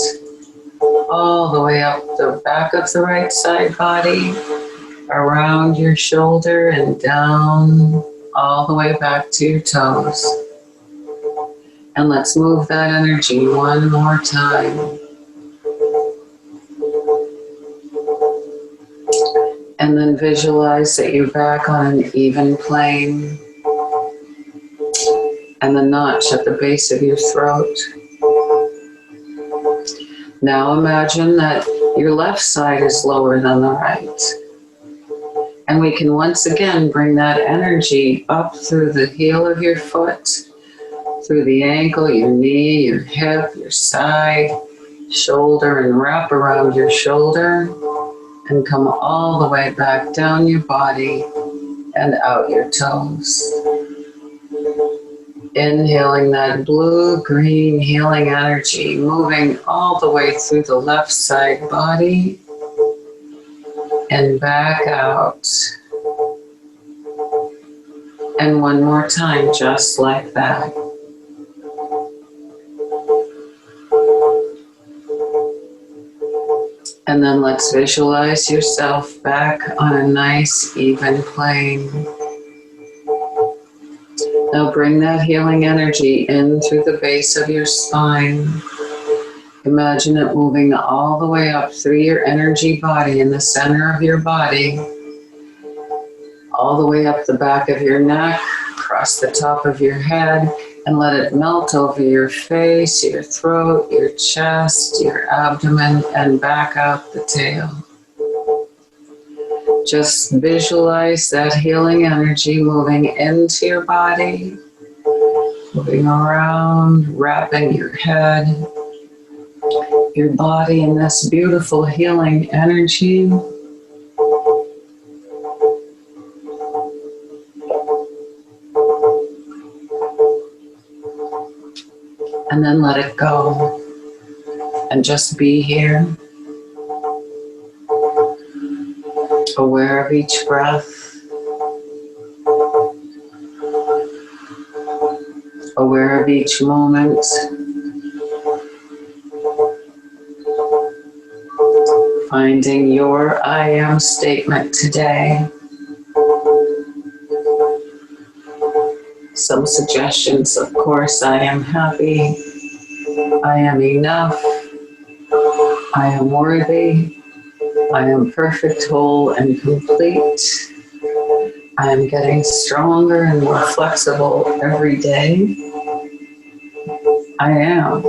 all the way up the back of the right side body, around your shoulder and down, all the way back to your toes. And let's move that energy one more time. And then visualize that you're back on an even plane and the notch at the base of your throat. Now imagine that your left side is lower than the right. And we can once again bring that energy up through the heel of your foot, through the ankle, your knee, your hip, your side, shoulder, and wrap around your shoulder and come all the way back down your body and out your toes. Inhaling that blue-green healing energy, moving all the way through the left side body and back out. And one more time, just like that. And then let's visualize yourself back on a nice, even plane. Now bring that healing energy in through the base of your spine. Imagine it moving all the way up through your energy body in the center of your body, all the way up the back of your neck, across the top of your head, and let it melt over your face, your throat, your chest, your abdomen, and back out the tail. Just visualize that healing energy moving into your body, moving around, wrapping your head, your body in this beautiful healing energy. And then let it go and just be here, aware of each breath, aware of each moment, finding your I am statement today. Some suggestions, of course: I am happy, I am enough, I am worthy, I am perfect, whole, and complete. I am getting stronger and more flexible every day. I am.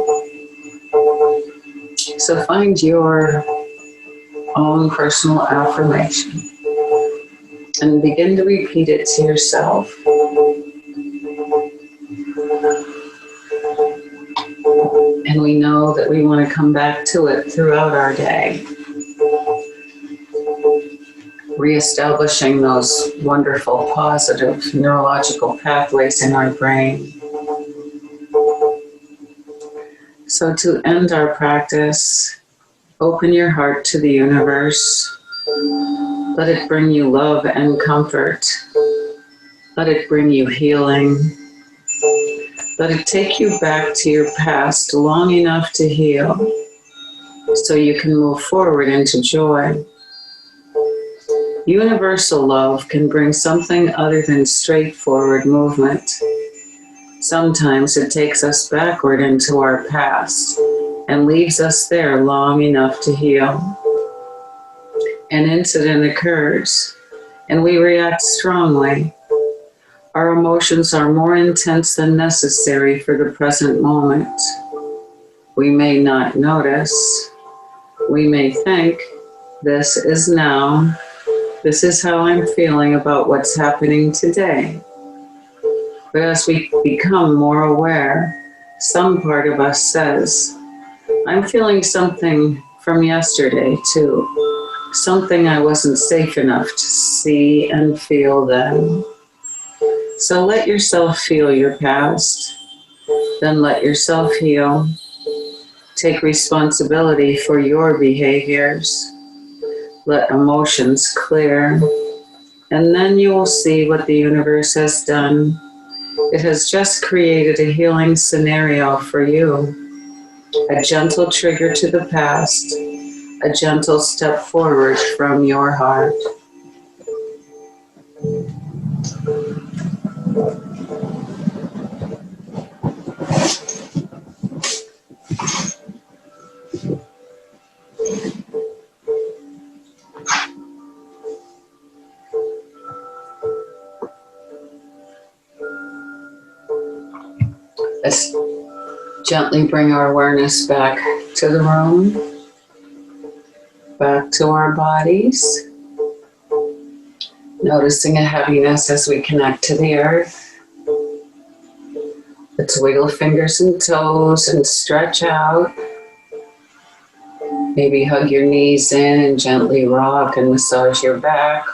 So find your own personal affirmation and begin to repeat it to yourself. And we know that we want to come back to it throughout our day, reestablishing those wonderful, positive neurological pathways in our brain. So to end our practice, open your heart to the universe. Let it bring you love and comfort. Let it bring you healing. Let it take you back to your past long enough to heal so you can move forward into joy. Universal love can bring something other than straightforward movement. Sometimes it takes us backward into our past and leaves us there long enough to heal. An incident occurs and we react strongly. Our emotions are more intense than necessary for the present moment. We may not notice. We may think, this is now. This is how I'm feeling about what's happening today. But as we become more aware, some part of us says, I'm feeling something from yesterday too. Something I wasn't safe enough to see and feel then. So let yourself feel your past, then let yourself heal. Take responsibility for your behaviors. Let emotions clear. And then you will see what the universe has done. It has just created a healing scenario for you. A gentle trigger to the past. A gentle step forward from your heart. Let's gently bring our awareness back to the room, back to our bodies, noticing a heaviness as we connect to the earth. Let's wiggle fingers and toes and stretch out. Maybe hug your knees in and gently rock and massage your back.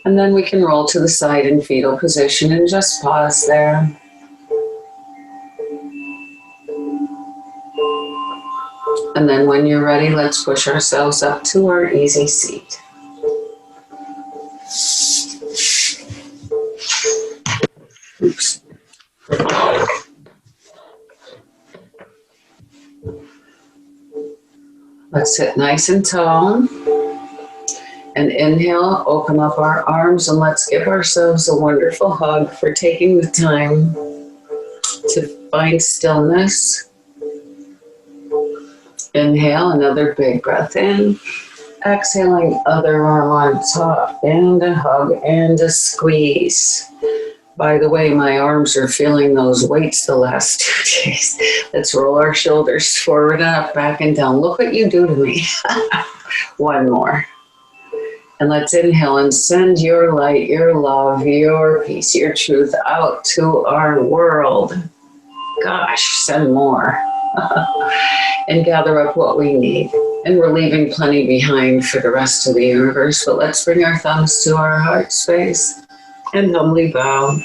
And then we can roll to the side in fetal position and just pause there. And then when you're ready, let's push ourselves up to our easy seat. Oops. Let's sit nice and tall. And inhale, open up our arms, and let's give ourselves a wonderful hug for taking the time to find stillness. Inhale, another big breath in. Exhaling, other arm on top, and a hug and a squeeze. By the way, my arms are feeling those weights the last 2 days. Let's roll our shoulders forward and up, back and down. Look what you do to me. One more. And let's inhale and send your light, your love, your peace, your truth out to our world. Gosh, send more. And gather up what we need. And we're leaving plenty behind for the rest of the universe, but let's bring our thumbs to our heart space and humbly bow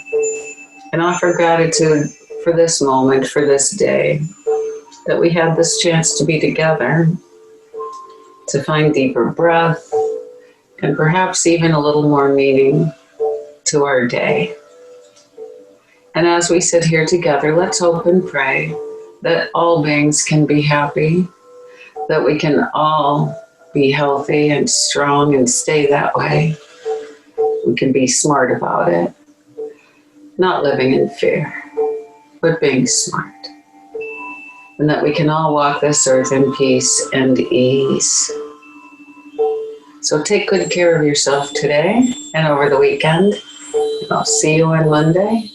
and offer gratitude for this moment, for this day, that we had this chance to be together, to find deeper breath, and perhaps even a little more meaning to our day. And as we sit here together, let's hope and pray that all beings can be happy, that we can all be healthy and strong and stay that way. We can be smart about it, not living in fear, but being smart. And that we can all walk this earth in peace and ease. So take good care of yourself today and over the weekend. And I'll see you on Monday,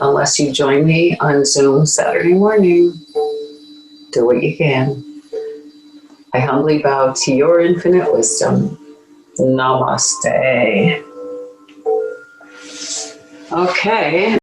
unless you join me on Zoom Saturday morning. Do what you can. I humbly bow to your infinite wisdom. Namaste. Okay.